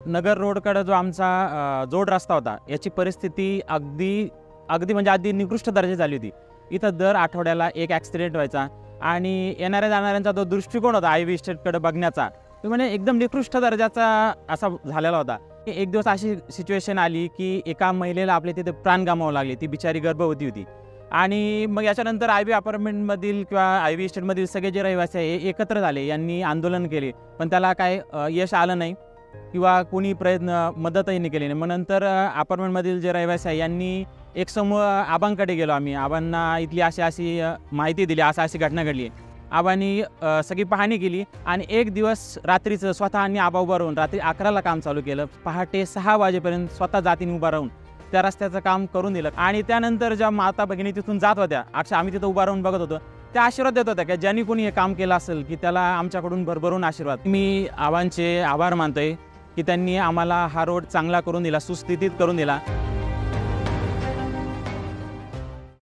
नगर रोडकडे जो आमचा जोड रस्ता होता याची परिस्थिती अगदी अगदी म्हणजे अगदी निकृष्ट दर्जाची झाली होती। इथं दर आठवड्याला एक ॲक्सिडेंट व्हायचा आणि येणाऱ्या जाणाऱ्यांचा जो दृष्टिकोन होता आय व्ही इस्टेटकडे बघण्याचा तो म्हणजे एकदम निकृष्ट दर्जाचा असा झालेला होता। एक दिवस अशी सिच्युएशन आली की एका महिलेला आपल्या तिथे प्राण गमावं लागले, ती बिचारी गर्भवती होती। आणि मग याच्यानंतर आय व्ही अपार्टमेंटमधील किंवा आय व्ही इस्टेटमधील सगळे जे रहिवासी आहे हे एकत्र झाले, यांनी आंदोलन केले, पण त्याला काय यश आलं नाही किंवा कोणी मदतही नाही केली नाही। मग नंतर अपार्टमेंटमधील जे रहिवासी आहे यांनी एक समूह आबांकडे गेलो आम्ही, आबांना इथली अशी माहिती दिली, अशी घटना घडली आहे। आबांनी सगळी पाहणी केली आणि एक दिवस रात्रीचं स्वतःनी आबा उभा राहून रात्री 11ला काम चालू केलं, पहाटे 6 वाजेपर्यंत स्वतः जातीने उभा राहून त्या रस्त्याचं काम करून दिलं। आणि त्यानंतर ज्या माता भगिनी तिथून जात होत्या, अक्षरशः आम्ही तिथं उभा राहून बघत होतो, त्या आशीर्वाद देत होत्या की ज्यांनी कोणी हे काम केलं असेल की त्याला आमच्याकडून भरभरून आशीर्वाद। मी आबांचे आभार मानतोय की त्यांनी आम्हाला हा रोड चांगला करून दिला, सुस्थितीत करून दिला।